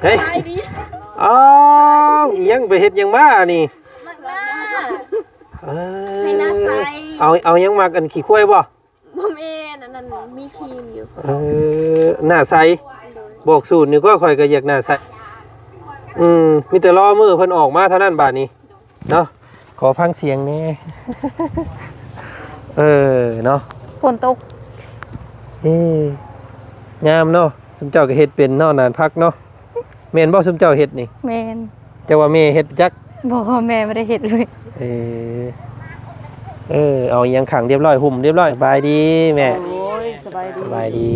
เฮ้ยอ้าวยังไปเฮ็ดยังมานี่มักหน้า ให้หน้าใสเอายังมากันขี้ควายบ่บ่แม่นอันนั้นมีครีมอยู่หน้าใสบอกสูตรนี่ก็ค่อยก็อยากหน้าใสมีแต่รอมือเพิ่นออกมาเท่านั้นบาดนี้เนาะขอฟังเสียงแน่เนาะฝนตกงามเนาะสมเจ้าก็เฮ็ดเป็นเนาะนานพักเนาะแม่นบ่สมเจ้าเฮ็ดนี่แม่นเจ้าว่าแม่เฮ็ดจักบ่แม่ไม่ได้เฮ็ดเลยเอายังขังเรียบร้อยหุ่มเรียบร้อยสบายดีแม่โอ้ยสบายดีสบายดี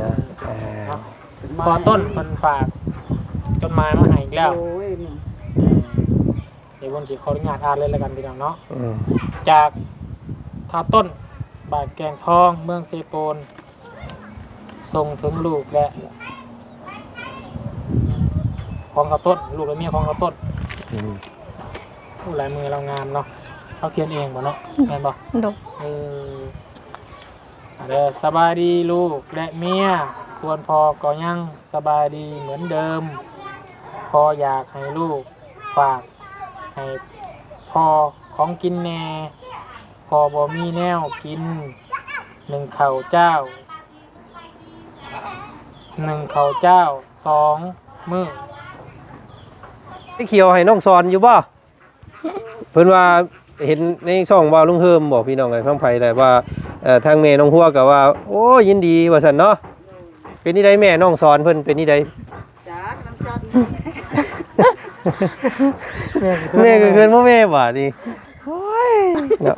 นะพอต้นมันฝากจดหมายมาให้อีกแล้วเดี๋ยวผมจะขออนุญาตอ่านเลยแล้วกันพี่น้องเนาะจากทาต้นบาดแกงทองเมืองเซโปนส่งถึงลูกและของกระต้นลูกและเมียของกระต้นผู้ลายมือเรางามเนาะเขาเขียนเองบ่เนาะแม่นบ่สบายดีลูกและเมียส่วนพอก็ยังสบายดีเหมือนเดิมพออยากให้ลูกฝากให้พอของกินแน่พอบ่มีแนวกิน1 ข้าวเจ้า2 มื้อไอ้เขียวให้น้องสอนอยู่บ่เพิ่นว่าเห็นในช่องว่าลุงเฮิมบอกพี่น้องไงฟังไผได้ว่าทางแม่น้องฮัวก็ว่าโอ้ยินดีว่าซั่นเนาะเป็นนี่ได้แม่น้องสอนเพิ่นเป็นนี่ได้จ้าน้ำจันแม่ก็เกินบ่แม่บ่นี่โอ้ยเนาะ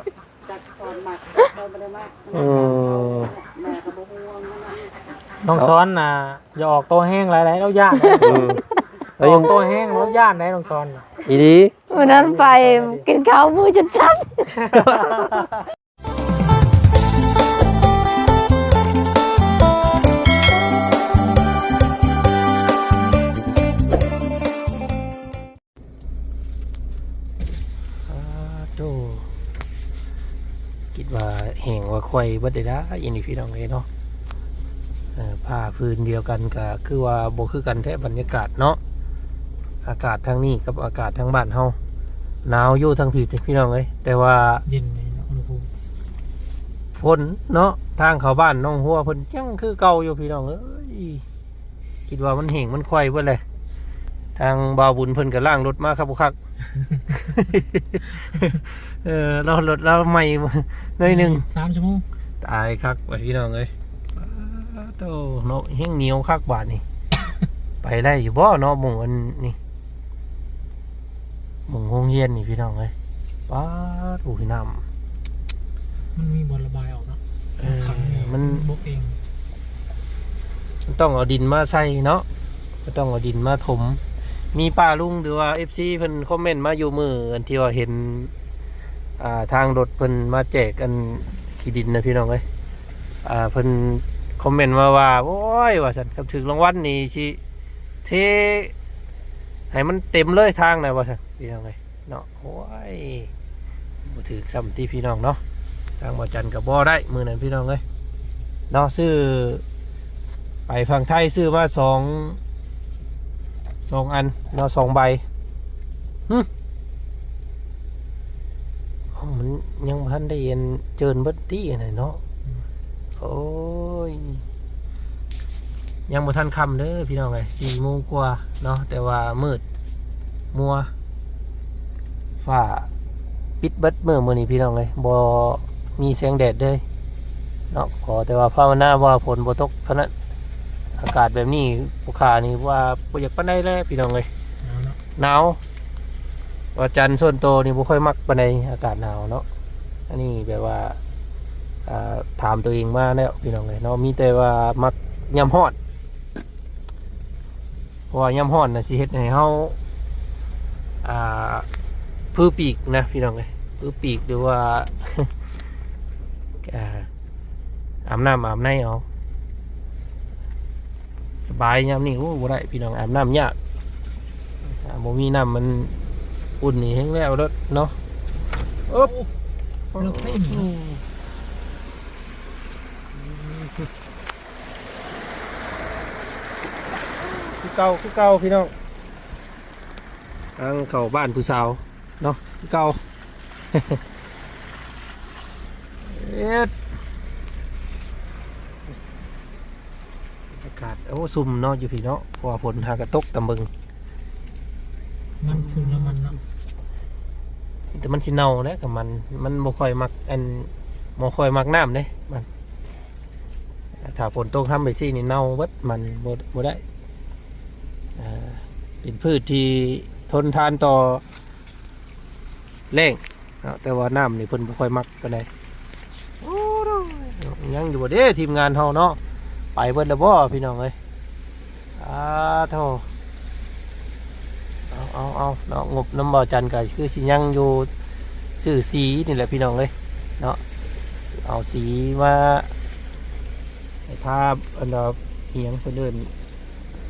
จัดสอนมากบ่ได้มากแม่ก็บ่ฮู้ว่าน้องสอนน่ะอย่าออกโตแห้งหลายๆแล้วย่านออกโตแห้งแล้วย่านได้น้องสอนอีดีวันนั้นไปกินข้าวมื้อจัดจัดคิดว่าแห่งว่าควายเบิดได้ยินดีพี่น้องเลยเนาะผ้าฟืนเดียวกันก็คือว่าบ่คือกันแท้บรรยากาศเนาะอากาศทางนี้กับอากาศทางบ้านเฮาหนาวอยู่ทางพี่น้องเลยแต่ว่าเย็นเลยอุณหภูมิฝนเนาะทางเขาบ้านน้องหัวเพิ่นยังคือเก่าอยู่พี่น้องเอ้ยคิดว่ามันแห่งมันควายเบิดเลยทางบ่าวบุญเพิ่นก็ล่างรถมาครับบ่คักเรารถเราใหม่หน่อยนึง3 ชั่วโมงตายคักไว้พี่น้องเอ้ยโตเนาะแห้งเหนียวคักบาดนี่ ไปได้อยู่บ่เนาะหมู่อันนี่หมู่โรงเรียนนี่พี่น้องเอ้ยป้าถูกน้ำมันมีบนระบายออกเนาะมันบกเองมันต้องเอาดินมาใส่เนาะก็ต้องเอาดินมาถมมีป้าลุงหรือว่า FC เพิ่นคอมเมนต์มาอยู่มืออันที่ว่าเห็นทางรถเพิ่นมาแจกกันขี้ดินนะพี่น้องเอ้ยเพิ่นคอมเมนต์มาว่าโอ้ยว่าซั่นครับถึงรางวัลนี่สิเทให้มันเต็มเลยทางน่ะว่าซั่นพี่น้องเอ้ยเนาะโอ้ยบ่ถึกซ้ำที่พี่น้องเนาะทางบ่จันก็บ่ได้มื้อนั้นพี่น้องเอ้ยเนาะซื้อไปฝั่งไทยซื้อมา2อันเนาะ2 ใบมันยังบ่ทันได้เห็นเจินเบิดตี้อันนั้นเนาะโอ้ยยังบ่ทันค่ำเด้อพี่น้องเอ้ย4 โมงกว่าเนาะแต่ว่ามืดมัวฟ้าปิดเบิดมื้อนี้พี่น้องเอ้ยบ่มีแสงแดดเลยเนาะขอแต่ว่าภาวนาว่าฝนบ่ตกเท่านั้นอากาศแบบนี้ผู้ค้านี่ว่าบ่อยากปานใดแล้วพี่น้องเอ้ยหนาวว่าจันทร์ส่วนโตนี่บ่ค่อยมักปานใดอากาศหนาวเนาะอันนี้แบบว่าถามตัวเองมาแล้วพี่น้องเลยเนาะมีแต่ว่ามักยำฮอดเพราะว่ายำฮอดนะสิเฮ็ดให้เฮาพื้ปีกนะพี่น้องเลยพื้ปีกหรือว่า อาบน้ำอาบในเอาสบายยามนี้โอ้บ่ได้พี่น้องอาบน้ำยากบ่มีน้ำมันอุ่นนี่แห้งแล้วเนาะอ๊บ คือเก่าพี่น้องทางเข้าบ้านผู้สาวเนาะคือเก่า เอ็ดอากาศโอ้ซุ่มเนาะอยู่พี่เนาะเพราะว่าฝนหากระตกตะมึง มันซึมแล้วมันเนาะ แต่มันสิเน่าเด้กับมันบ่ค่อยมักบ่ค่อยมักน้ำเด้มันถ้าฝนตกห้ามไปซี่นี่เน่าเบิดมันบ่ได้เป็นพืชที่ทนทานต่อแล้งเนาะแต่ว่าน้ำนี่เพิ่นบ่ค่อยมักปานใดโอ้ยังอยู่บ่เด้ทีมงานเฮาเนาะไปเบิดแล้วบ่พี่น้องเอ้ยโธ่เอาเนาะงบน้ำบ่อจันก็คือสิยังอยู่ซื้อสีนี่แหละพี่น้องเอ้ยเนาะเอาสีมาให้ทาอันดอกเอียงเพิ่นเอิ้น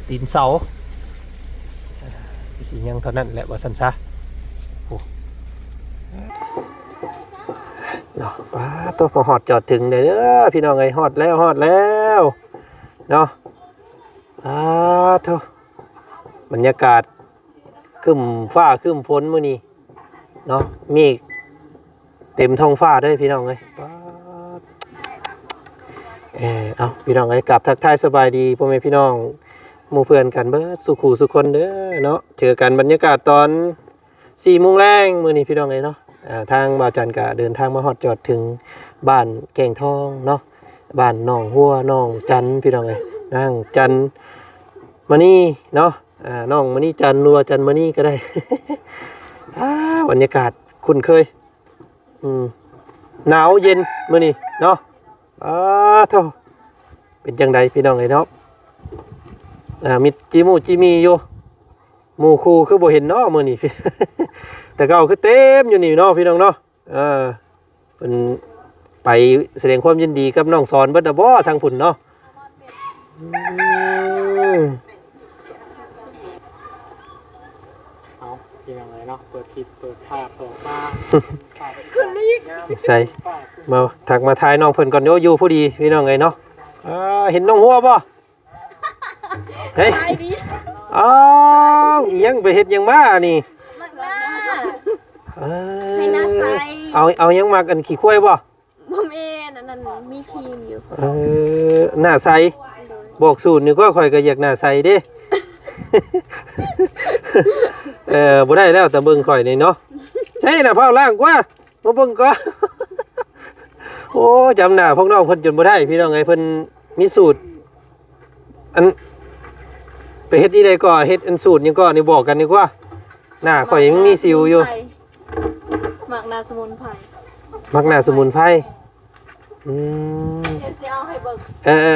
ตีนเสาสียังเท่านั้นแหละว่าซั่นซะโอ้เนาะป้าตัวพอฮอดจอดถึงเด้อพี่น้องเอ้ยฮอดแล้วเนาะโธ่บรรยากาศครึ้มฟ้าครึ้มฝนมื้อนี้เนาะเมฆเต็มท้องฟ้าเด้อพี่น้องเอ้ยเอาพี่น้องเอ้ยกลับทักทายสบายดีพ่อแม่พี่น้องหมู่เพื่อนกันเบิดสุขูสุคนเด้อเนาะเจอกันบรรยากาศตอน 4 โมงแรงมื้อนี้พี่น้องเอ้ยเนาะทางบ่าวจันก็เดินทางมาฮอดจอดถึงบ้านแก่งทองเนาะบ้านน้องหัวน้องจันพี่น้องเอ้ยนางจันมานี่เนาะน้องมานี่จันรัวจันมานี่ก็ได้ บรรยากาศคุ้นเคยหนาวเย็นมื้อนี้เนาะโธ่เป็นจังใดพี่น้องเอ้ยเนาะมีจิมีอยู่หมู่คู่คือบ่เห็นเนาะมื้อนี้ แต่ก็เอาคือเต็มอยู่นี่เนาะพี่น้องเนาะเพิ่นไปแสดงความยินดีกับน้องสอนเบิดบ่ทางพุ่นเนาะที่ยังไงเนาะเปิดคลิปเปิดภาพต่อมา ใส่มาถักมาทายน้องเพิ่นก่อนอยู่ผู้ดีพี่น้องเอ้ยเนาะเห็นน้องหัวบ่เฮ้ยอีหยังไปเฮ็ดหยังมานี่ มักหน้าให้หน้าใส เอาหยังมากันขี้ควายบ่ บ่แม่นอันนั้นมีครีมอยู่ หน้าใสบอกสูตรนี่ก็ค่อยก็อยากหน้าใสเด้ บ่ได้แล้วแต่เบิ่งข่อยนี่เนาะใช่น่ะเผาล่างกว่ามาเบิ่งก่อน โอ้จำหน้าพวกน้องเพิ่นจนบ่ได้พี่น้องเอ้ยเพิ่นมีสูตรอันไปเฮ็ดอีใดก่อนเฮ็ดอันสูตรหยังก่อนนี่บอกกันดีกว่าหน้าข่อยยังมีสิวอยู่ หมักหน้าสมุนไพร มักหน้าสมุนไพร เดี๋ยวสิเอาให้เบิ่ง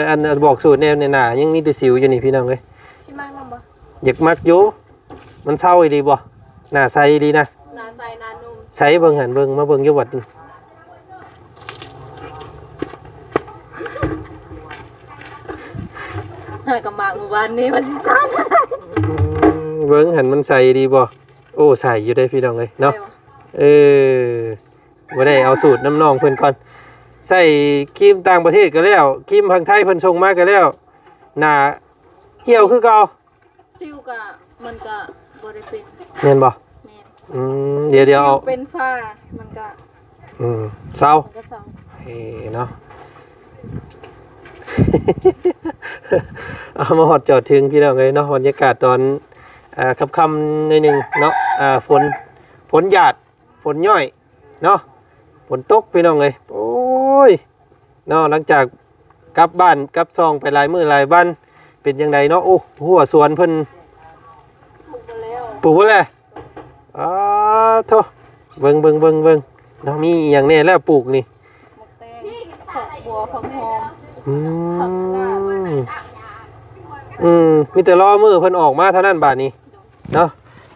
อันบอกสูตรแนวในหน้ายังมีแต่สิวอยู่นี่พี่น้องเอ้ย สิมักนำบ่ อยากมักอยู่มันเศร้าอีหลีบ่หน้าใสดีนะ หน้าใสหน้านุ่ม ใสเบิ่งหันเบิ่งมาเบิ่งอยู่วัดนี่ หากับหมากหมู่บ้านนี่ว่าสิซ่าน เบิ่งหันมันใสดีบ่โอ้ใสอยู่ได้พี่น้องเอ้ยเนาะบ่ได้เอาสูตรน้ำน้องเพิ่นก่อนใส่ครีมต่างประเทศก็แล้วครีมทางไทยเพิ่นส่งมาก็แล้วหน้าเหี่ยวคือเก่า ซิวก็มันก็บ่ได้เป็น แม่นบ่ แม่น เดี๋ยวเอา เป็นฝ้ามันก็ เศร้า มันก็เศร้า เนาะ เอามาหอดจอดถึงพี่น้องเลยเนาะบรรยากาศตอนค่ำๆหน่อยหนึงเนาะฝนหยาดฝนย่อยเนาะฝนตกพี่น้องเลยโอ้ยเนาะหลังจากกลับบ้านกลับซองไปหลายมื้อหลายวันเป็นยังไงเนาะโอ้หัวสวนเพิ่น ปลูกมาแล้ว ปลูกไว้เลยโธ่เบิ่งเนาะมีอหย่างแน่แล้วปลูกนี่ หมกแตงผักบัวผักหอม มีแต่รอมือเพิ่นออกมาเท่านั้นบาดนี้เนาะ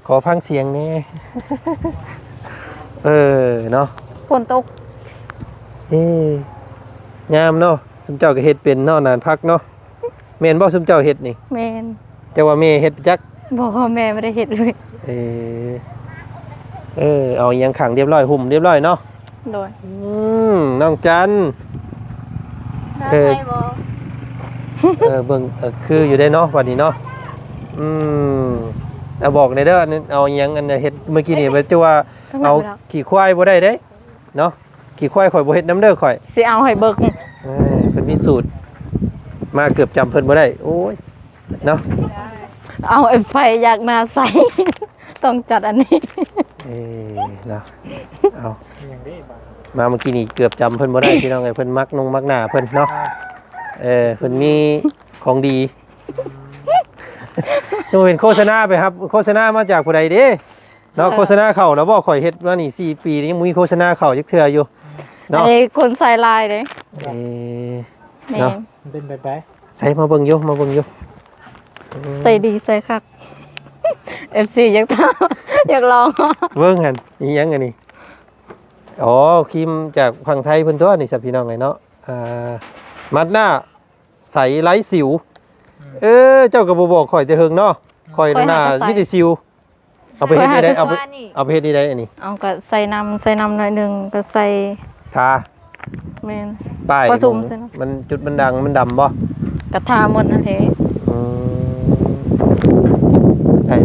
ขอฟังเสียงแน่ เนาะ ฝนตก งามเนาะสมเจ้าก็เฮ็ดเป็นเนาะนานพักเนาะแม่นบ่สมเจ้าเฮ็ดนี่ แม่น แต่ว่าแม่เฮ็ดจัก บ่แม่ไม่ได้เฮ็ดเลย เอาอิหยังขังเรียบร้อยหุ่มเรียบร้อยเนาะ โดย น้องจัน ได้ไหมบ่ เบิ่งคืออยู่ได้เนาะวันนี้เนาะ อืมเอาบอกในอยเด้อนี่เอาหยังอันเฮ็ดเมื่อกี้นี่ว่าจะว่าเอาขี่ควายบ่ได้เด้เนาะขี่ควายข่อยบ่เฮ็ดน้ำเด้อข่อย สิเอาให้เบิก เพิ่นมีสูตรมาเกือบจำเพิ่นบ่ได้โอ้ยเนาะ เอาไอ้ไฟอยากหน้าใส ต้องจัดอันนี้ เนาะเอา อย่างนี้บ้าง มาเมื่อกี้นี่เกือบจำเพิ่นบ่ได้พี่น้องไงเพิ่นมักมักหน้าเพิ่นเนาะเพิ่นมีของดีจะเป็นโฆษณาไปครับโฆษณามาจากผู้ใดเด้เนาะโฆษณาเข้าแล้วบ่ข่อยเฮ็ดมานี่4ปีนี่ยังบ่มีโฆษณาเข้าจักเทื่ออยู่ อัน เนาะ นี้คนใส่ลายเด้ แม่ เนาะ มันเป็นแบบไหน ใส่มาเบิ่งอยู่มาเบิ่งอยู่ ใส่ดีใส่คัก FC อยากทำ อยากลอง เบิ่งหั่นอีหยังอันนี้อ๋อครีมจากฝั่งไทยเพิ่นตัวนี่สับพี่น้องไงเนาะมัดหน้าใสไร้สิวเจ้าก็บ่บอกข่อยแต่เฮิงเนาะข่อยหน้ามีแต่สิวเอาไปเฮ็ดได้เอาไปเฮ็ดได้อันนี้ เอาก็ใส่น้ำหน่อยหนึงก็ใส่ ทา แม่น ป้าย ผสมใช่เนอะ มันจุดมันดังมันดำบ่ กระทาหมดนั่นแหละ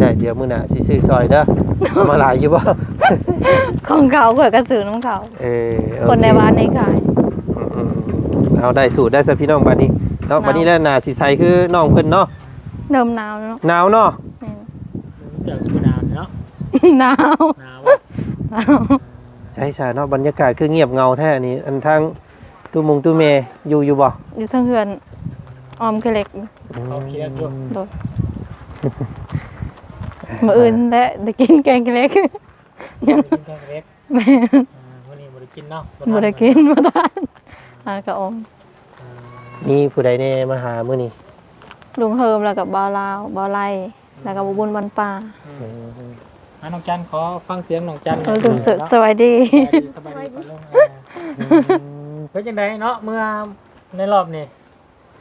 ได้เดี๋ยวมื้อหน้าสิซื้อซอยเด้อ เอามาหลายอยู่บ่ ของเขาข่อยก็ซื้อน้ำเขา โอเค คนในบ้านนี่ขาย เอาได้สูตรได้ซะพี่น้องบัดนี้เนาะบัดนี้แล้วหน้าสิใสคือน้องเพิ่นเนาะ เริ่มหนาวแล้วเนาะ หนาวเนาะ แม่น เกิดมะนาวเนาะ หนาว หนาว หนาว ใช่ๆเนาะบรรยากาศคือเงียบเงาแท้อันนี้อันทางตู้เมอยู่บ่ อยู่ทางเฮือนออมคือเล็ก เขาเคียงอยู่ โดดมื้ออื่นและได้กินแกงเล็ก กินแค่เล็ก แม่น วันนี้บ่ได้กินเนาะ บ่ได้กินบ่ทานกะอม มีผู้ใดแน่มาหามื้อนี้ ลุงเฮิมแล้วกับบ่าวลาวบ่าวไล่แล้วก็บ่บุญวันป่า น้องจันขอฟังเสียงน้องจัน ลุงสวัสดี สบายดีลุงเป็นจังไดเนาะเมื่อในรอบนี้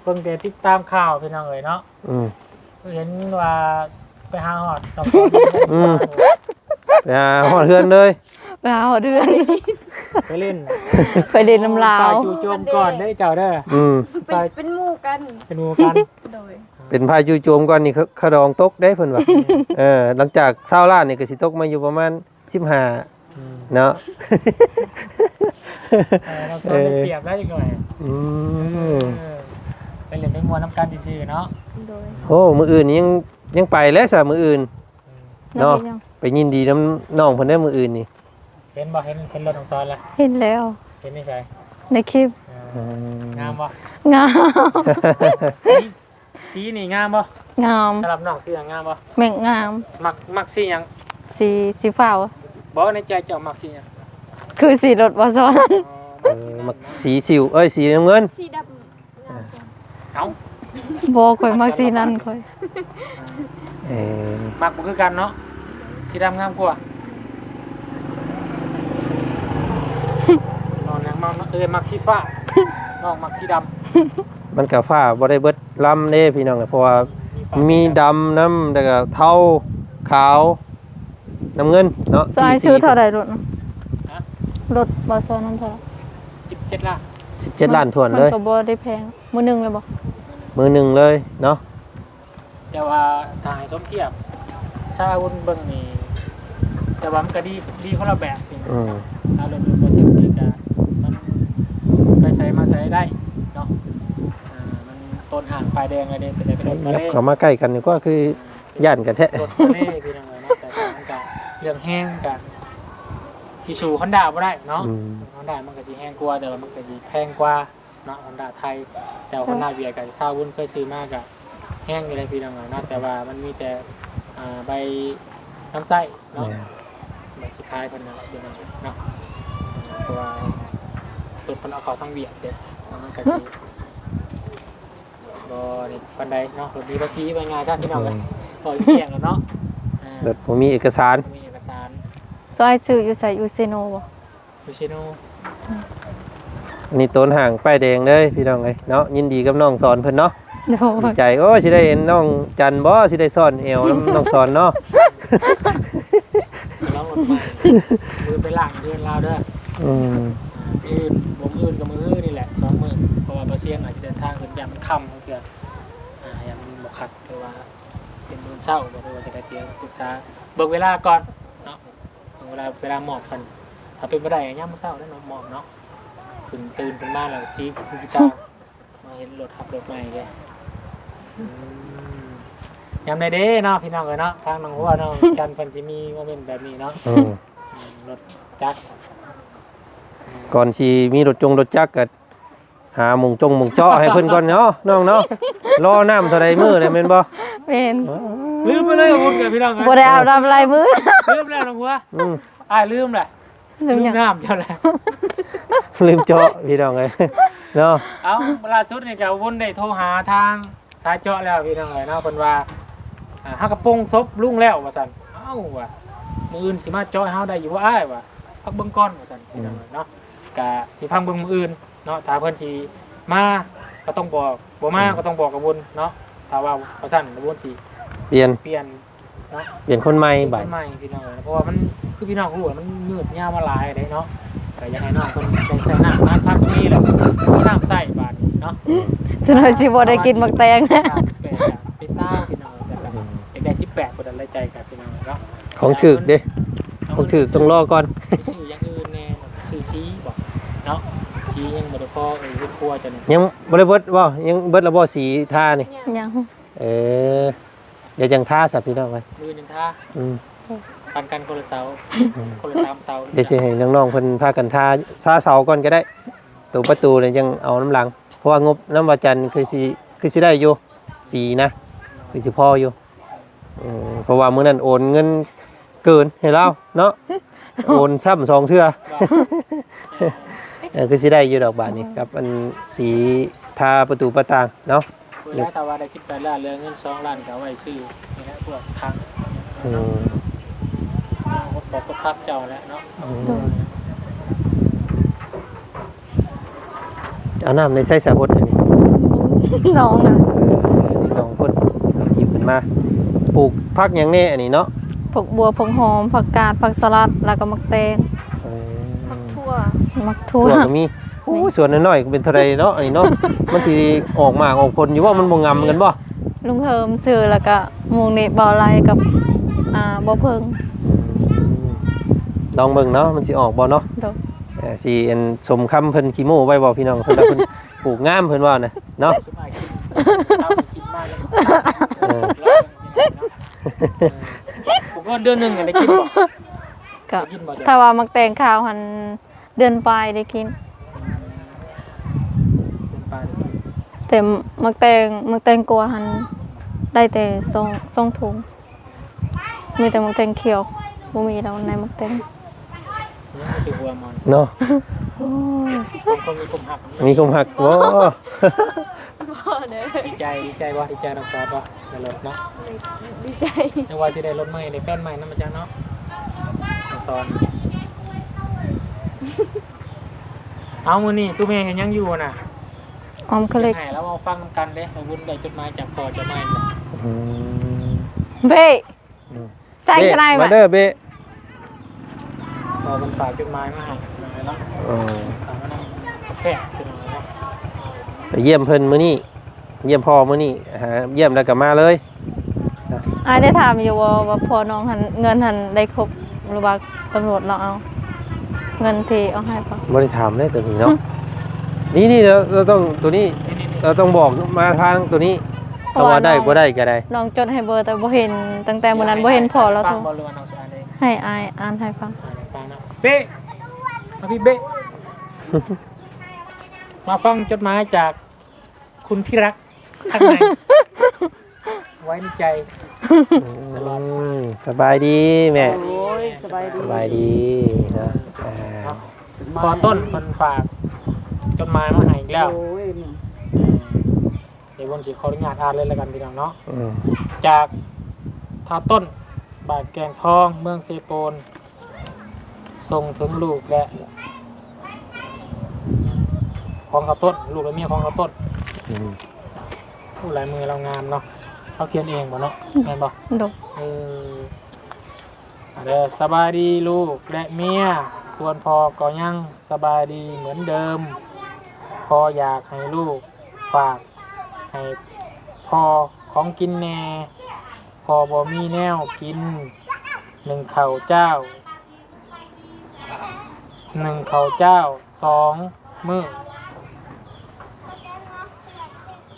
เพิ่งแต่ติดตามข่าวพี่น้องเอ๋ยเนาะ เห็นว่าไปหาหอดกับ ไปหาฮอดเฮือนเลย ไปหาหัวเดือน ไปเล่น ไปเล่นน้ำลาว จู่โจมก่อนได้เจ้าเด้อ เป็นหมู่กัน เป็นหมู่กัน โดย เป็นพายุโจมก่อนนี่เขาดองตกได้เพิ่นว่าหลังจาก20ล้านนี่ก็สิตกมาอยู่ประมาณ15เนาะ เราต้องได้เปรียบได้อีกหน่อยไปเล่นไปมวนน้ำกันซื่อๆเนาะ โดย โอ้มื้ออื่นนี่ยังไปแล้วซะมื้ออื่นเนาะไปยินดีน้ำน้องเพิ่นได้มื้ออื่นนี่ เห็นบ่เห็นรถของซอนละ เห็นแล้ว เห็นไม่ใช่ ในคลิป งามบ่ งาม สีนี่งามบ่ งาม สำหรับน้องสีงามบ่ แม่งงาม มักสีหยัง สีฟ้าว บอกในใจเจ้ามักสีหยัง คือสีรถบ่ซ้อน มักสีสิวสีน้ำเงิน สีดำ เอ้า บ่ค่อยมักสีนั้นค่อย มักบ่คือกันเนาะสีดำงามกว่า นอนยังมักสีฟ้าน้องมักสีดำ มันกับฟ้าบ่ได้เบิดลำเด้พี่น้องเพราะว่ามีดำน้ำแล้วก็เทาขาวน้ำเงินเนาะ ซอยซื้อเท่าใดรถรถบ่ซ้อนนั้นเท่า 17ล้าน 17ล้านทวนเลย มันก็บ่ได้แพงมื้อนึงเลยบ่ มือหนึ่งเลยเนาะ แต่ว่าถ้าให้สมเทียบชาวุ้นเบิ่งนี่แต่ว่ามันก็ดีคนละแบบจริง เอารถบ่เซ็กซี่กันมันไปใส่มาใส่ได้เนาะมันต้นห่างไฟแดงอะไรเนี่ยแต่เป็นรถมาเล่ เข้ามาใกล้กันนี่ก็คือย่านกันแท้ รถมาเล่พี่น้องเอ๋ยเนาะแต่มันก็เรื่องแห้งกันที่ชูฮอนด้าบ่ได้เนาะฮอนด้ามันก็สิแห้งกว่าแต่ว่ามันก็สิแพงกว่าเนาะฮอนด้าไทยแต่ฮอนด้าเวียกับซาวุ้นเคยซื้อมากอะแห้งอยู่เลยพี่น้องเอ๋ยเนาะแต่ว่ามันมีแต่ใบน้ำไส้เนาะใบสุดท้ายเพิ่นนั่นแหละพี่น้องเนาะเพราะว่าตัวคนเอาเขาทั้งเวียดเด็ดมันก็สิบ่นี่ปันใดเนาะรถดีภาษีไปง่ายครับพี่น้องเลยปล่อยเกี่ยงแล้วเนาะ เดี๋ยวผมมีเอกสาร มีเอกสาร ซอยซื้ออยู่ใส่อยู่เซโนบ่ วิชิโน อันนี้ต้นห่างป้ายแดงเลยพี่น้องเลยเนาะยินดีกับน้องสอนเพิ่นเนาะ โด ดี ย ใจโอ้สิได้เห็นน้องจันบ่สิได้สอนเอวน้ำน้องสอนเนาะ แล้วรถใหม่มือไปล่างเดือนลาวเด้ออื่นผมอื่นกับมือนี่แหละ2 มื้อเพราะว่าบ่เสี่ยงอาจจะเดินทางขึ้นยามมันค่ำเพื่อนยามมันบ่คักคือว่าเป็นมื้อ เช้าบ่ได้ว่าจะได้เตรียมปรึกษาเบิกเวลาก่อนเนาะเวลาหมอบกันถ้าเป็นบ่ได้ย่ำเช้าแล้วเนาะหมอบเนาะตื่นขึ้นมาแล้วชี้คุณพิตามาเห็นรถขับรถใหม่แกยามใดเด้เนาะพี่น้องเอ้ยเนาะทางน้องหัวน้องจันเพิ่นสิมีโมเมนต์แบบนี้เนาะรถจักร ก่อนสิมีรถจักรก็หาหมุงเจาะให้เพิ่นก่อนเนาะน้องเนาะรอน้ำเท่าใดมื้อได้แม่นบ่ เป็น ลืมไปเลยคุณกับพี่น้อง บ่ได้อาบน้ำลายมือ ลืมแล้วน้องหัวลืมแหละ ลืมหยัง น้ำเจ้าแหละ ลืมเจาะพี่น้องเอ้ยเนาะ เอาล่าสุดนี่ก็วนได้โทรหาทางสายเจาะแล้วพี่น้องเอ้ยเนาะเพิ่นว่าฮักกระโปรงซบลุงแล้วว่าซั่นเอ้าว่ะมื้ออื่นสิมาเจาะให้เฮาได้อยู่บ่อ้ายว่ะพักเบิ่งก่อนว่าซั่นพี่น้องเอ้ยเนาะก็สิพังเบิ่งมื้ออื่นเนาะถ้าเพิ่นสิมาก็ต้องบอกบ่มาก็ต้องบอกกับวนเนาะถ้าว่าว่าซั่นวนสิ เปลี่ยน เปลี่ยนเนาะ เปลี่ยนคนใหม่บัด ใหม่พี่น้องเพราะว่ามันคือพี่น้องรู้ว่ามันมืดยาวมาหลายได้เนาะแต่ยังไงน้องคนได้ใส่น้ำพักตรงนี้แหละเอาน้ำใส่บาทเนาะ จนว่าสิบ่ได้กินมักแตงนะ 18ไปเศร้าพี่น้องแต่ละเด็กได้18คนละใจกับพี่น้องเนาะ ของถูกเด้ของถูกต้องรอก่อน ชื่ออย่างอื่นแน่ชื่อซีบอกเนาะซียังบ่ได้พอขึ้นครัวจะนี่ ยังบ่ได้เบิดบ่ยังเบิดแล้วบ่สีทานี่ ยัง เดี๋ยวจังทาซะพี่น้องไว้ มือนึงท่าปันกันคนละเสาคนละ3เสา เดี๋ยวสิให้น้องๆเพิ่นพากันทาซาเสาก่อนก็ได้ตัวประตูเนี่ยยังเอาน้ำหลังเพราะว่างบน้ำวาจันทร์คือสิได้อยู่สีนะคือสิพออยู่เพราะว่ามื้อนั้นโอนเงินเกินให้เราเนาะโอนซ้ำ2เทื่อคือสิได้อยู่ดอกบาทนี้กับอันสีทาประตูประต่างเนาะ เวลาถ้าว่าได้18ล้านเหลือเงิน2ล้านก็เอาไว้ซื้อนี่แหละพวกทางบอกก็พักเจ้าแล้วเนาะ เอาน้ำในไส้สาบดอันนี้ น้องน่ะ นี่น้องเพิ่นหยิบขึ้นมาปลูกผักหยังแน่อันนี้เนาะ ผักบัวผักหอมผักกาดผักสลัดแล้วก็มักแตง ทั่ว มักทั่ว ถั่วก็มีโอ้ส่วนน้อยๆก็เป็นเท่าไรเนาะอันนี้เนาะมันสิออกมากออกผลอยู่ว่ามันบ่งำกันบ่ ลุงเฮิมซื้อแล้วก็หมูนี่บ่อไหลกับบ่เพิง ลองเบิ่งเนาะมันสิออกบ่เนาะ โดด สิอันสมคำเพิ่นขี้โม้ไว้บ่พี่น้องเพิ่นว่าเพิ่นปลูกงามเพิ่นว่านะเนาะ สบายกินมากแล้วผมก็เดือนหนึ่งได้กินบ่ ก็ กินบ่จ้ะ ถ้าว่ามักแตงขาวหันเดือนปลายได้กิน แต่มักแตงกัวหันได้แต่ทรงถุงมีแต่มักแตงเขียวบ่มีแล้วในมักแตง นี่คือหัวมัน เนาะ โอ้ย คนมีความหัก มีความหักบ่ ดีใจบ่ดีใจน้องซอสบ่ได้รถเนาะ ดีใจ ยังว่าสิได้รถใหม่ได้แฟนใหม่นำมาจังเนาะน้องซอนเอามื้อนี้ตู้แม่เห็นยังอยู่น่ะ ออมเขาเล็ก ให้แล้วเอาฟังกันเด้เราวุ้นได้จดหมายจากพ่อจะไม่เลย เบ้ใส่กระไร มา มา เด้อเบ้ พอมันฝากจดหมายมาให้เนาะฝากมานั่งแค่คือเนาะ ไปเยี่ยมเพิ่นมื้อนี้เยี่ยมพ่อมื้อนี้หาเยี่ยมแล้วก็มาเลย อ้ายได้ถามอยู่ว่าพอน้องหันเงินหันได้ครบหรือว่าตำรวจเราเอา เงินที่เอาให้ป่ะ บ่ได้ถามเลยตัวนี้เนาะนี่เราต้องตัวนี้เราต้องบอกมาทางตัวนี้ถ้าว่าได้บ่ได้ก็ได้ น้องจดให้เบอร์แต่บ่เห็นตั้งแต่มื้อนั้นบ่เห็นพอแล้วโทร ฟังบ่รู้ว่าน้องสานเอง ให้อายอ่านให้ฟัง ฟังนะเบ้มาพี่เบ้มาฟังจดหมายจากคุณที่รักข้างในไว้ในใจ สบายดีแม่ โอ้ยสบายดี สบายดีนะ พอต้นมันฝากจดหมายมาให้อีกแล้ว โอ้ย เดี๋ยววันสิขออนุญาตอ่านเลยแล้วกันพี่น้องเนาะ อืม จากท่าต้นบาดแกงทองเมืองเซโปนส่งถึงลูกและของข้าวต้นลูกและเมียของข้าวต้น อืม ผู้ลายมือเรางามเนาะเขาเขียนเองบ่เนาะแม่นบ่ ดก เด้อสบายดีลูกและเมียส่วนพ่อก็ยังสบายดีเหมือนเดิมพ่ออยากให้ลูกฝากให้พ่อของกินแน่ พอบ่มีแนวกินหนึ่งข้าวเจ้า2 มื้อ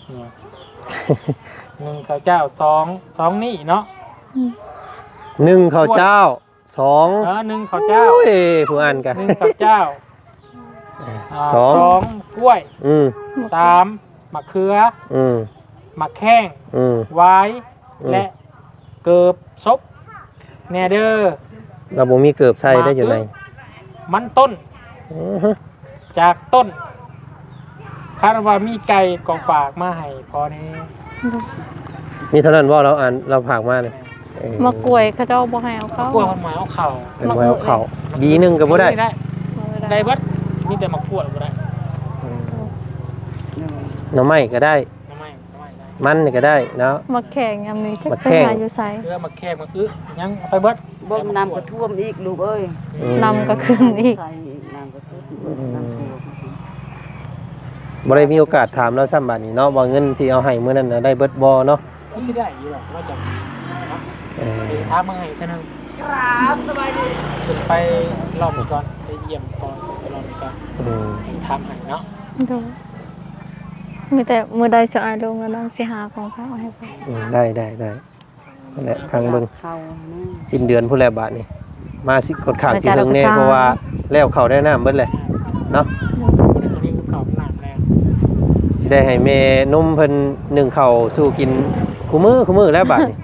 เนี่ยหนึ่งข้าวเจ้า2นี่เนาะ 1ข้าวเจ้า2 หนึ่งข้าวเจ้า โอ้ยผู้อ่านกัน 1ข้าวเจ้า สอง 2กล้วย 3มะเขือ มะแข้งไว้และเกิบซบแนเดอร์ เราบ่มีเกือบใส่ได้อยู่ใน มันต้นจากต้นคาดว่ามีไก่กองฝากมาให้พอนี้ มีเท่านั้นบ่เราอ่านเราผากมาเนี่ย มากล้วยเขาเจ้าบ่ให้เอาเข้าก ล้วยคนหมายเอาเข่า เป็นไว้เอาเข้าบีหนึงก็บ่ได้ ได้เบัดมีแต่มะกล้วยบ่ได้ หน่อไม้ก็ได้ น้ำไม่ได้ มันนี่ก็ได้เนาะ มาแข่งยามนี้จะ มา ไป แข่ง หาอยู่ไส เพื่อมาแค่มายังเอาไปเบัด บ่น้ำก็ท่วมอีกลูกเอ้ย นำก็ขึ้นอีก ใส่น้ำก็ท่วมน้ำท่วม บ่ได้มีโอกาสถามเราซ้ำบัดนี้เนาะว่าเงินที่เอาให้มื้อนั้นน่ะได้เบิดบ่เนาะ ไม่ใช่ได้อยู่หรอกว่าจะไปท้าเมื่อไงแค่นึงขึ้นไปรอบก่อนไปเยี่ยมก่อนไปรอบก่อนทำให้เนาะ โดยมีแต่มื้อใดจะอายลงแล้วน้องสิหาของเขาเอาให้ไป ได้นั่นแหละทางเบิ่ง เข้านี่ สิ้นเดือนผู้แลบาทนี่มาสิกดข้างสิถึงแน่เพราะว่าแล้วเข้าได้น้ำเบิดเลยเนาะ ตรงนี้ลูกเขาหนักแล้ว สิได้ให้แม่นมเพิ่นนึ่งข้าวสู้กินคู่มือแล้วบาดนี่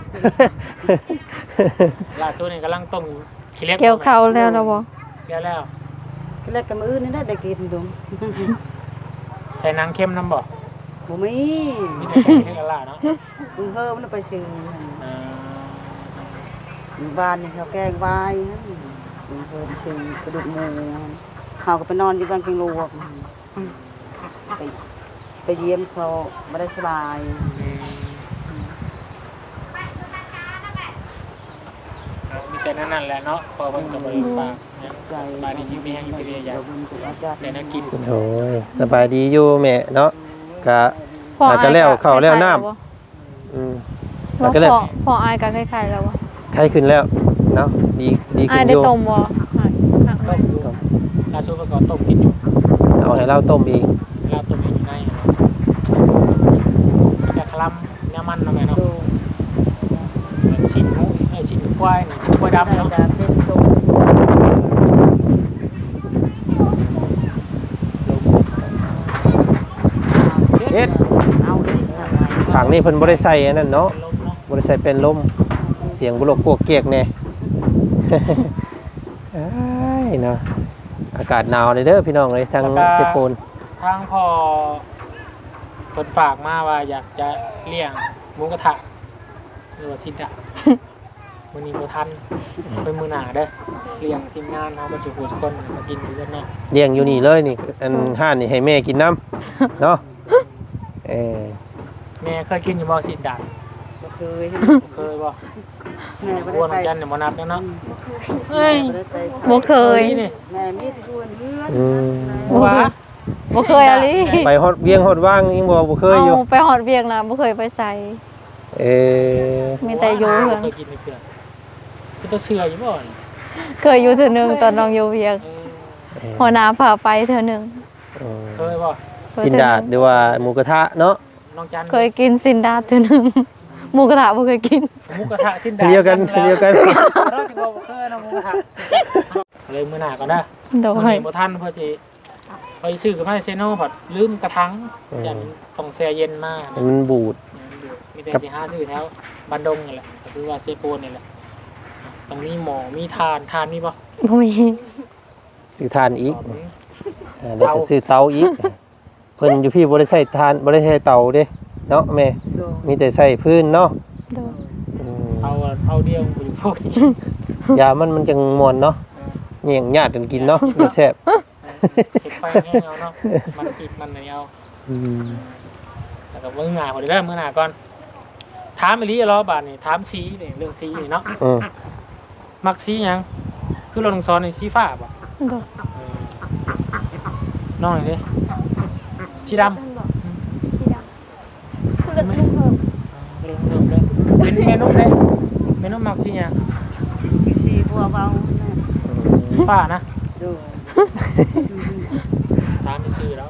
ล่าสุดนี่กำลังต้มขี้เล็ก เกี่ยวเข้าแล้วเราบ่ เกี่ยวแล้ว เล็กกับมื้อนี่ได้กินดง ใส่นางเข้มน้ำบ่ บ่มี มีแต่ใส่ให้กะล่าเนาะ มึงเฮิมมันไปซื้อบ้านนี่เขาแกงไว้มึงเฮิมซื้อกระดูกหมูเฮาก็ไปนอนอยู่บ้านกิงลวกไปเยี่ยมเขาบ่ได้สบาย มีแต่นั่นแหละเนาะพอเพิ่นก็บ่ได้ฝากเนี่ยสบายดีที่มีให้อยู่ที่อยากได้นักกิน โอ้ยสบายดีอยู่แม่เนาะก็ พอ อาจ อา จะ ย แล้ว ก็ เข้าแล้วน้ คล้ายๆบ่ แล้วก็แล้ว พออายก็คล้ายๆแล้วบ่ ไข้ขึ้นแล้วเนาะดี อา ขึ้ ย นอ ได้ ยู่ ต้มบ่หัก ต้มอยู่ล่าสุดก็ต้มกินอยู่ เอาให้เราต้มเอง เราต้มอยู่ในจะคลำน้ำมันเนาะแม่เนาะชิ้นหมูชิ้นควายนี่ชิ้นควายดำเนาะ เป็นตรง เฮ็ด เอาดิ ข้างนี้เพิ่นบ่ได้ใส่อันนั้นเนาะ ลมเนาะ บ่ได้ใส่เป็นลมเสียงบุรกพวกเกียกแน่ อ้ายเนาะอากาศหนาวเลยเด้อพี่น้องเลยทางเซโปน ทางพอคนฝากมาว่าอยากจะเลี้ยงหมูกระทะหรือว่าซิดะวันนี้บ่ทันเป็นมือหนาเด้อเลี้ยงทีมงานเฮาบรรจุทุกคนมากินอยู่ด้วยเนาะ เลี้ยงอยู่นี่เลยนี่อันห้านนี่ให้แม่กินน้ำเนาะแม่เคยกินอยู่บ่ซิดะ บ่เคย เคยบ่ แม่บ่ อ้วน ได้ไป จันเนี่ยบ่นับแล้วเนาะเฮ้ย บ่เคย นี่ แม่มีที่ชวนเพื่อน ว่า บ่เคยอะลิ ไปฮอดเวียงฮอดว่างยังบ่เคยอยู่ ไปฮอดเวียงนะบ่เคยไปใส่ มีแต่อยู่เฮือน เคยกินเพื่อนคือตัวเชื่ออยู่บ่ เคยอยู่เทื่อนึงตอนน้องอยู่เวียงหัวหน้าพาไปเทื่อนึง เคยบ่ สินดาดหรือว่าหมูกระทะเนาะ น้องจัน เคยกินซินดาดเทื่อนึงหมูกระทะบ่เคยกิน หมูกระทะซินดา เดียวกัน เราจะบอกเคยนะหมูกระทะเลยมื้อหน้าก่อนนะ โด มื้อย นี้บ่ทันเพิ่นสิไปซื้อกับมาเซโน่พอดลืมกระถังจันต้องแช่เย็นมา มันบูด มีแต่สิหาซื้อแถวบ้านดงนี่แหละก็คือว่าเซโปนนี่แหละต้องมีหมอมีทานมีบ่ บ่มี ซื้อทานอีกแล้วจะซื้อเตาอีกเพิ่นอยู่พี่บ่ได้ใช้ทานบ่ได้ใช้เตาเด้เนาะแม่มีแต่ใช้พื้นเนาะ โดย เอาเดียวอยู่พวกนี้ ยามันจังม่วนเนาะแย่งญาติกันกินเนาะมันแซ่บ เก็บไฟแห้งเอาเนาะมันปิดมันไหนเอาแล้วก็มื้อหน้าพอดีเด้อมื้อหน้าก่อนถามอีหลีรอบาดนี่ถามสีนี่เรื่องสีนี่เนาะมักสีหยังคือเราต้องสอนนี่สีฟ้าบ่ โดย น้องนี่เด้สีดำ สีดำคือเลือดเพิ่ม เริ่มเลย เป็นเมนูได้เมนูมักสิหยัง มีสีบัวเบานะ สีฟ้านะ ดู ตามไปซื้อแล้ว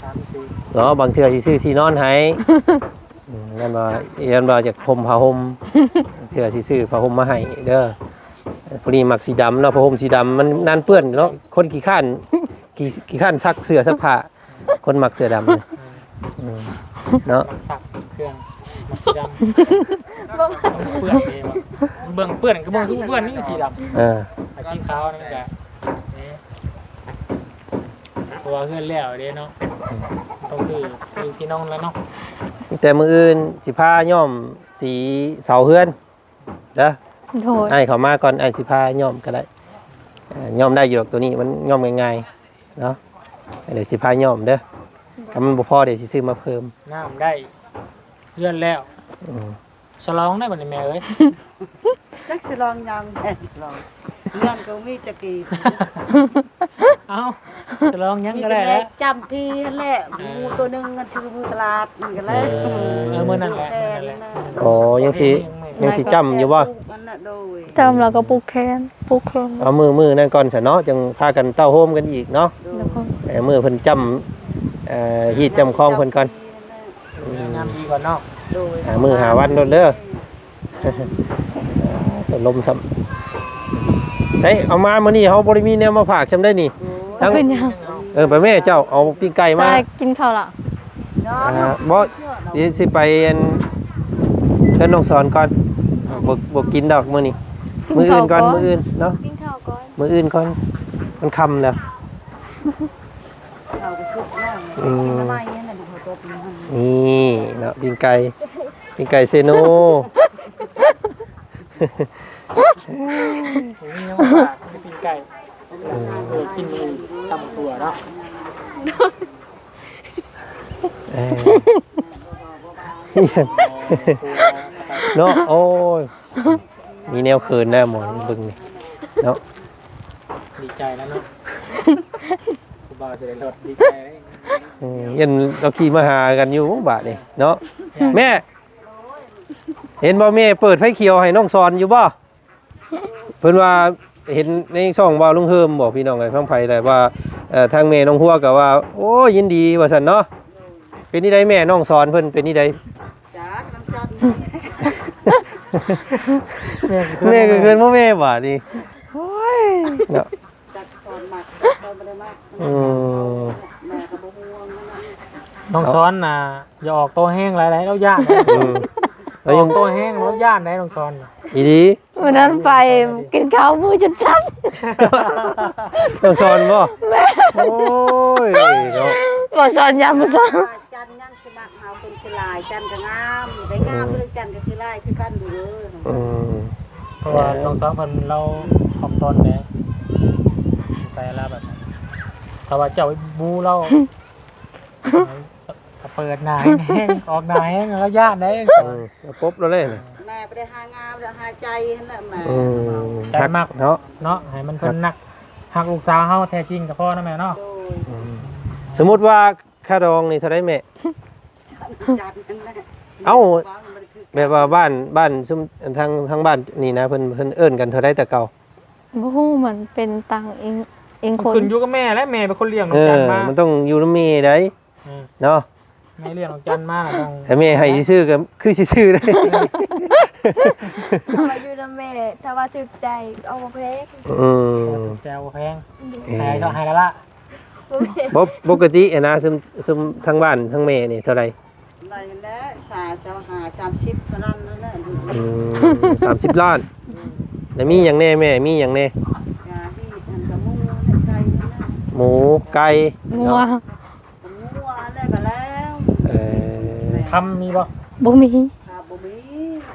ตามไปซื้อ เนาะบางเทื่อสิซื้อที่นอนให้ยันว่าจากห่มผ้าห่มเทื่อสิซื้อผ้าห่มมาให้เด้อพอดีมักสีดำเนาะผ้าห่มสีดำมันนานเปื้อนเนาะคนขี้ข้านซักเสื้อซักผ้าคนมักเสื้อดำเนี่ยเนาะ มันสักเครื่องมันสีดำเปื้อนเองเบิ่งเปื้อนก็เบิ่งคือเปื้อนนี่สีดำ อาชีพเขานั่นก็นี่เพราะว่าเพื่อนแล้วเด้เนาะต้องซื้อที่น้องแล้วเนาะ แต่มืออื่นสิพาย่อมสีเสาเฮือนเด้อ โดย ไอ้เขามาก่อนไอ้สิพาย่อมก็ได้ย่อมได้อยู่หรอกตัวนี้มันย่อมง่ายๆเนาะเดี๋ยวสิพาย่อมเด้อถ้ามันบ่พอเดี๋ยวสิซื้อมาเพิ่ม น้ำได้เลื่อนแล้ว อืม ฉลองได้บ่นี่แม่เอ้ย จักสิลองยังแม่ลองเงินก็มีจะกี่ เอ้าฉลองยังก็ได้แล้ว จำพี่นั่นแหละหมูตัวหนึงเงินชื่อมือตลาดนี่กันแล้ว มื้อนั่นแหละมื้อนั่นแหละ อ๋อยังสิจำอยู่บ่ มันน่ะโดย จำแล้วก็ปลูกแคน เอามือนั่นก่อนซะเนาะจังพากันเต้าโฮมกันอีกเนาะ แล้วก็ มือเพิ่นจำฮีดจำคลองเพิ่นก่อน งามดีก่อนเนาะ โดย หามือหาวันโดนเด้อ ตลมซ้ำใส่เอามามื้อนี้เฮาบ่ได้มีแนวมาฝากจำได้นี่ทั้ง เป็นยัง ไปแม่เจ้าเอาปิ้งไก่มา ใช่กินข้าวละ บ่สิไปอันเพิ่นน้องสอนก่อนบ่กินดอกมื้อนี้มื้ออื่นก่อนมื้ออื่นเนาะ กินข้าวก่อน มื้ออื่นก่อนมันค่ำแล้ว เอาไปชุบแล้ว อืม กินทำไมเนี่ยน่ะดูเขาตัวเป็นมัน นี่เนาะปิ้งไก่เซโน โอ้ยยังมาฝากกินไก่กินตำถั่วเนาะ เอ้ยเนาะโอ้ยมีแนวเขินแน่หมอนเบึงนี่เนาะ ดีใจแล้วเนาะกูบ่าวจะได้รถดีใจแล้ว ยันเราขี่มาหากันอยู่บาทนี่เนาะแม่เห็นบ่แม่เปิดไฟเขียวให้น้องสอนอยู่บ่เพิ่นว่าเห็นในช่องบ่าวลุงเฮิมบอกพี่น้องไอ้ฟังไผได้ว่าทางแม่น้องฮัวก็ว่าโอ้ยินดีว่าซั่นเนาะเป็นนี่ได้แม่น้องสอนเพิ่นเป็นนี่ได้ จ้าน้ำจัน แม่ก็เกินบ่แม่บาดนี่โอ้ยเนาะ จัดสอนมากสอนบ่ได้มาก อืม แม่ก็บ่ห่วงนั่นน่ะ น้องซ้อนน่ะอย่าออกโตแห้งหลายๆแล้วย่าน อืม ออกโตแห้งแล้วย่านได้น้องซ้อนน่ะ อีดี วันนั้นไปกินข้าวมือจนชัน น้องสอนบ่โอ้ยเนาะ บ่สอนยามบ่สอน จันยังสิมักเฮาเป็นคือลายจันก็งามได้งามเรื่องจันก็คือลายคือกันอยู่เด้อ อืม เพราะว่าน้องซ้อนเพิ่นเราขอบตนแหละใส่แล้วแบบถ้าว่าเจ้าบูเราเปิดหน้าแห้งออกหน้าแห้งแล้วย่านได้ ปุ๊บแล้วเลยน่ะ แม่บ่ได้หางามแล้วหาใจนั่นน่ะแม่ อืม ใจมาก เนาะ เนาะให้มันเพิ่นหนักหักลูกสาวเฮาแท้จริงกับพ่อนะแม่เนาะ โดย อืมสมมุติว่าค่าดองนี่เท่าไดแม่ จันนั่นแหละ เอ้า แบบว่าบ้านซุมทางบ้านนี่นะเพิ่นเอิ้นกันเท่าไดแต่เก่า บ่ฮู้มันเป็นตังเองคน ขึ้นอยู่กับแม่และแม่เป็นคนเลี้ยงน้ เอ องจั อน มา มันต้องอยู่นำแม่ได้ เออ เนาะ แม่เลี้ยงน้องจันมาแล้วต้อง แต่แม่ให้ซื่อก็คือสิซื่อได้ ถ้ามาอยู่นำแม่ถ้าว่าถึกใจเอาบ่เพลง อืม แจวแพง เอ่อ ให้ก็ให้แล้วละ บ่เพลง ปกติอะนะซุมทางบ้านทางแม่นี่เท่าไหร่ ได้แล้ว30เท่านั้นนั่นแหละ อืม30 ล้านแล้วมีหยังแน่แม่มีหยังแน่ ยาที่อันกระมูในใจนั่นน่ะ หมูไก่ งัว เนาะ กระมูแล้วก็แล้ว เอ่อ คำมีบ่ บ่มี ครับบ่มี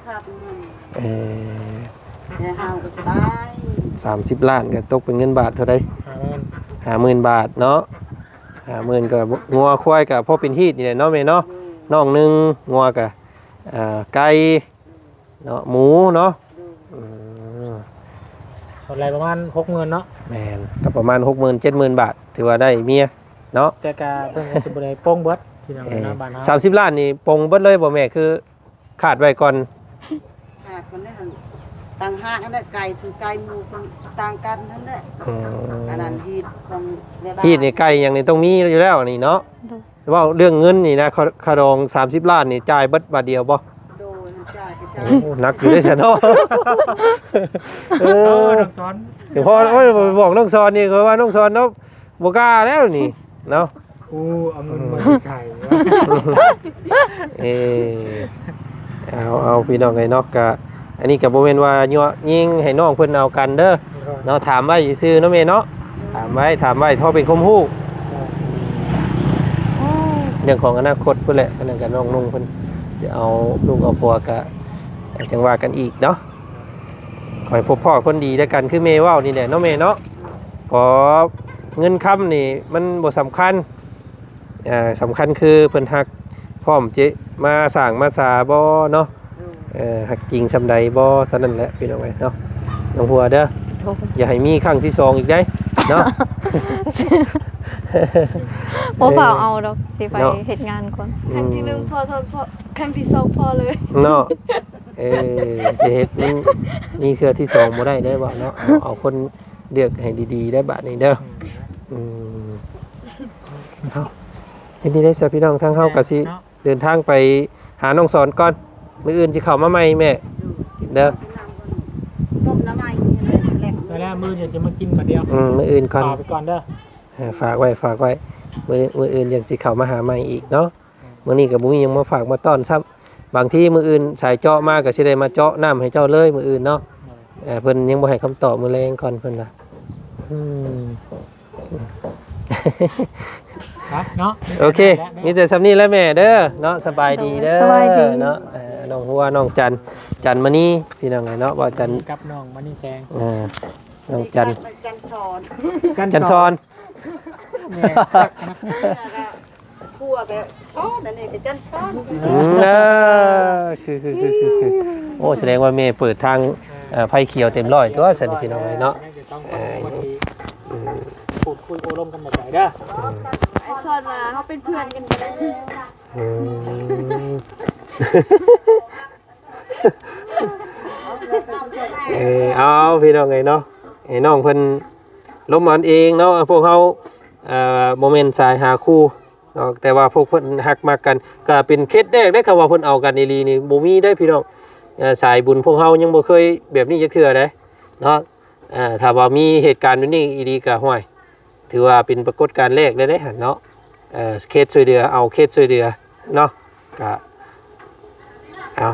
ครับนั่น เอ่อ แต่เฮาก็สบาย 30 ล้านก็ตกเป็นเงินบาทเท่าใด 50,000 บาทเนาะ50,000ก็งัวควายก็พอเป็นฮีดนี่แหละเนาะแม่เนาะน้องหนึงงัวก็ไก่เนาะหมูเนาะอืม อะไรประมาณ60,000เนาะ แม่นก็ประมาณ 60,000 70,000 บาทถือว่าได้เมียเนาะ แต่กะเพิ่นก็สิบ่ได้โป้งเบิดที่นั่นนะบ้านเฮา 30 ล้านนี่ปลงเบิดเลยบ่แม่คือ ขาดไว้ก่อน หากคนได้หันต่างหากนั่นแหละไก่คือไก่หมูคนต่างกันนั่นแหละ อืม อันนั้นฮีดของในบ้าน ที่นี่ไก่อย่างนี้ต้องมีอยู่แล้วนี่เนาะ โดย แต่ว่าเรื่องเงินนี่นะคารอง30 ล้านนี่จ่ายเบิดบาทเดียวบ่ โดยมันจ่ายกระจาย โอ้หนักอยู่ได้ซะเนาะเอ เออ อ น้องสอน เดี๋ยวพอโอ้ยบอกน้องซอนนี่คือว่าน้องซอนเนาะบ่กล้าแล้วนี่เนาะ กูเอาเงินมาใส่วะ เออเอาพี่น้องไอ้เนาะก็อันนี้ก็บ่แม่นว่ายั่วยิงให้น้องเพิ่นเอากันเด้อเนาะถามไว้ซื่อๆเนาะแม่เนาะถามไว้เท่าเป็นความรู้เรื่องของอนาคตเพิ่นแหละอันนั้นก็น้องนุ่งเพิ่นสิเอาลูกเอาผัวก็จังว่ากันอีกเนาะขอให้พบพ่อคนดีด้วยกันคือแม่เว้านี่แหละเนาะแม่เนาะก็เงินค้ำนี่มันบ่สำคัญสำคัญคือเพิ่นฮักพร้อมจิมาสร้างมาสาบ่เนาะหักจริงซำใดบ่เท่านั้นแหละพี่น้องเอ้ยเนาะน้องหัวเด้อ โดย อย่าให้มีครั้งที่2อีกได้เนาะ บ่เปล่าเอาดอกสิไป เนาะ เฮ็ดงานก่อน ครั้งที่หนึ่งพอครั้งที่สองพอเลย เนาะสิเฮ็ดมันมีเครือที่2บ่ได้เด้อบ่เนาะเอาคนเลือกให้ดีๆได้บัดนี้เด้อเอาทีนี้ได้ซะพี่น้องทางเฮาก็สิเดินทางไปหาน้องสอนก่อนมื้ออื่นสิเข้ามาใหม่แม่เด้อ ต้มน้ำใหม่นี่เลยแหลก ไปแล้วมือจะมากินมาเดียว มื้ออื่นก่อน ต่อไปก่อนเด้อ ฝากไว้มื้ออื่นยังสิเข้ามาหาใหม่อีกเนาะมื้อนี้ก็บ่มีหยังมาฝากมาต้อนซ้ำบางทีมื้ออื่นสายเจาะมาก็สิได้มาเจาะน้ำให้เจ้าเลยมื้ออื่นเนาะเพิ่นยังบ่ให้คำตอบมื้อแลงก่อนเพิ่นว่า เนาะ โอเคมีแต่สำนี้แล้วแม่เด้อเนาะสบายดีเด้อ สบายดี เนาะน้องหัวน้องจันมานี่พี่น้องไงเนาะว่าจัน กับน้องมานี่แซง น้องจัน จันสอน จันซอน แม่คักนะ คั่วแกซ้อนอันนี้ก็จันซ้อน คือโอ้แสดงว่าแม่เปิดทางไฟเขียวเต็มร้อยตัวสันพี่น้องไงเนาะ พูดคุยโอลมกันแบบไหนเด้อ ไอ้ซอนมาเขาเป็นเพื่อนกันก็ได้ เอาพี่น้องไงเนาะไอ้น้องเพิ่นล้มมันเองเนาะพวกเขาโมเมนต์สายหาคู่เนาะแต่ว่าพวกเพิ่นหักมากันก็เป็นเคสแรกได้คำว่าเพิ่นเอากันอีหลีนี่บ่มีได้พี่น้องสายบุญพวกเขายังบ่เคยแบบนี้จักเทื่อเด้เนาะถ้าว่ามีเหตุการณ์แบบนี้อีหลีก็ห้วยถือว่าเป็นปรากฏการณ์แรกเลยเด้เนาะเคสช่วยเหลือเอาเคสช่วยเหลือเนาะก็เอา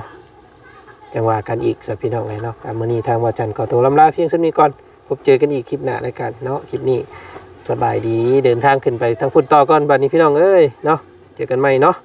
จังว่ากันอีกสักพี่น้องไงเนาะมื้อนี้ทางวาจันทร์ขอตัวลำลาเพียงส่านี้ก่อนพบเจอกันอีกคลิปหน้าแล้วกันเนาะคลิปนี้สบายดีเดินทางขึ้นไปทางพุ่นต่อก่อนบัดนี้พี่น้องเอ้ยเนาะเจอกันใหม่เนาะ